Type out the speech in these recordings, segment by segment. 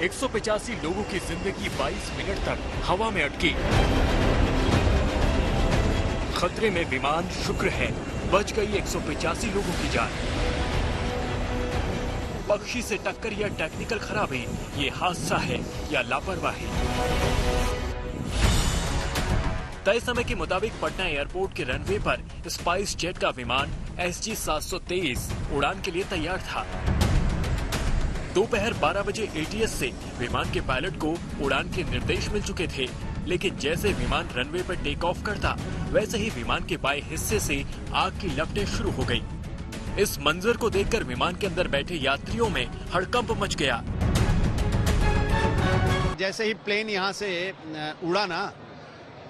185 लोगों की जिंदगी 22 मिनट तक हवा में अटकी। खतरे में विमान, शुक्र है बच गई 185 लोगों की जान। पक्षी से टक्कर या टेक्निकल खराबी, ये हादसा है या लापरवाही? तय समय के मुताबिक पटना एयरपोर्ट के रनवे पर स्पाइस जेट का विमान SG 723 उड़ान के लिए तैयार था। दोपहर 12 बजे ATS से विमान के पायलट को उड़ान के निर्देश मिल चुके थे, लेकिन जैसे विमान रनवे पर टेक ऑफ करता, वैसे ही विमान के बाएं हिस्से से आग की लपटें शुरू हो गई। इस मंजर को देखकर विमान के अंदर बैठे यात्रियों में हड़कंप मच गया। जैसे ही प्लेन यहाँ से उड़ा ना,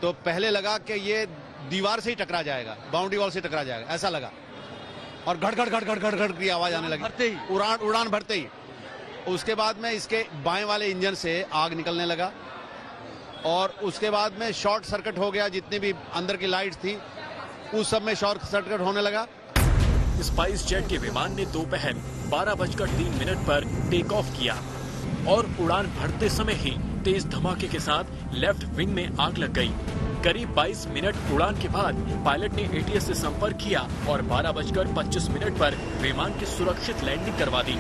तो पहले लगा कि ये दीवार से ही टकरा जाएगा, बाउंड्री वॉल से टकरा जाएगा, ऐसा लगा। और घड़ घड़ घड़ घड़ घड़ घड़ की आवाज आने लगी उड़ान भरते ही। उसके बाद में इसके बाएं वाले इंजन से आग निकलने लगा और उसके बाद में शॉर्ट सर्किट हो गया। जितनी भी अंदर की लाइट्स थी उस सब में शॉर्ट सर्किट होने लगा। स्पाइस जेट के विमान ने दोपहर 12:03 पर टेक ऑफ किया और उड़ान भरते समय ही तेज धमाके के साथ लेफ्ट विंग में आग लग गई। करीब 22 मिनट उड़ान के बाद पायलट ने ATS से संपर्क किया और 12:25 पर विमान की सुरक्षित लैंडिंग करवा दी।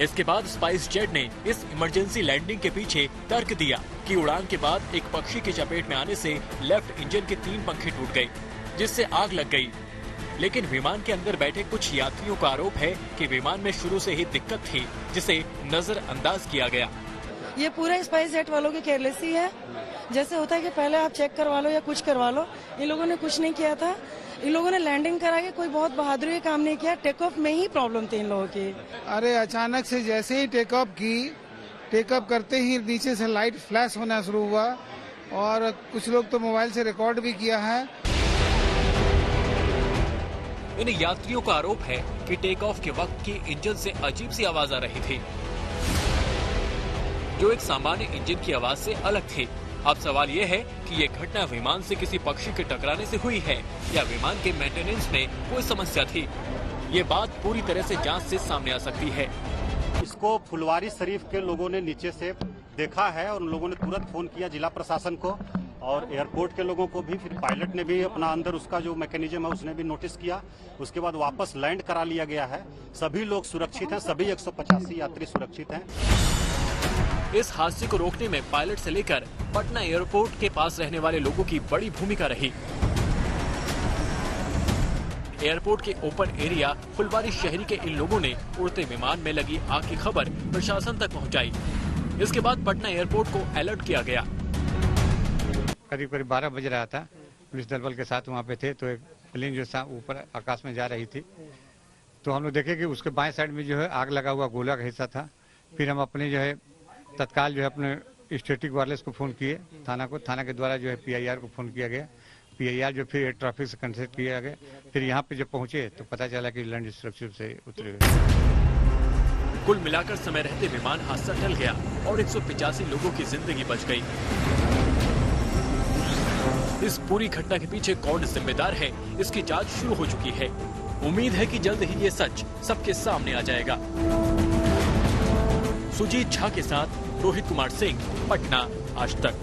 इसके बाद स्पाइस जेट ने इस इमरजेंसी लैंडिंग के पीछे तर्क दिया कि उड़ान के बाद एक पक्षी की चपेट में आने से लेफ्ट इंजन के 3 पंखे टूट गए, जिससे आग लग गई। लेकिन विमान के अंदर बैठे कुछ यात्रियों का आरोप है कि विमान में शुरू से ही दिक्कत थी, जिसे नजरअंदाज किया गया। ये पूरा स्पाइस जेट वालों की केयरलेसी है। जैसे होता है कि पहले आप चेक करवा लो या कुछ करवा लो, इन लोगों ने कुछ नहीं किया था। इन लोगों ने लैंडिंग करा के कोई बहुत बहादुरी काम नहीं किया। टेक ऑफ में ही प्रॉब्लम थी इन लोगों की। अरे अचानक से जैसे ही टेक ऑफ की, टेक ऑफ करते ही नीचे से लाइट फ्लैश होना शुरू हुआ और कुछ लोग तो मोबाइल से रिकॉर्ड भी किया है। इन यात्रियों का आरोप है कि टेक ऑफ के वक्त की इंजन से अजीब सी आवाज आ रही थी, जो एक सामान्य इंजन की आवाज से अलग थी। अब सवाल ये है कि ये घटना विमान से किसी पक्षी के टकराने से हुई है या विमान के मेंटेनेंस में कोई समस्या थी। ये बात पूरी तरह से जांच से सामने आ सकती है। इसको फुलवारी शरीफ के लोगों ने नीचे से देखा है और उन लोगों ने तुरंत फोन किया जिला प्रशासन को और एयरपोर्ट के लोगों को भी। फिर पायलट ने भी अपना अंदर उसका जो मैकेनिज्म है उसने भी नोटिस किया। उसके बाद वापस लैंड करा लिया गया है। सभी लोग सुरक्षित हैं, सभी 185 यात्री सुरक्षित हैं। इस हादसे को रोकने में पायलट से लेकर पटना एयरपोर्ट के पास रहने वाले लोगों की बड़ी भूमिका रही। एयरपोर्ट के ओपन एरिया फुलवारी शहरी के इन लोगों ने उड़ते विमान में लगी आग की खबर प्रशासन तक पहुंचाई। इसके बाद पटना एयरपोर्ट को अलर्ट किया गया। करीब 12 बज रहा था। पुलिस दल बल के साथ वहाँ पे थे, तो एक प्लेन जो ऊपर आकाश में जा रही थी, तो हम लोग देखे कि उसके बाएं साइड में जो है आग लगा हुआ गोला का हिस्सा था। फिर हम अपने जो है तत्काल जो है अपने स्टैटिक वायरलेस को फोन किए थाना के द्वारा जो है PIR को फोन किया गया। PIR जो फिर एयर ट्रैफिक से कंसल्ट किया गया। फिर यहाँ पे जब पहुंचे तो पता चला कि लैंड सुरक्षित से उतरे हुए। कुल मिलाकर समय रहते विमान हादसा टल गया और 185 लोगों की जिंदगी बच गई। इस पूरी घटना के पीछे कौन जिम्मेदार है, इसकी जांच शुरू हो चुकी है। उम्मीद है कि जल्द ही ये सच सबके सामने आ जाएगा। सुजीत झा के साथ रोहित कुमार सिंह, पटना, आज तक।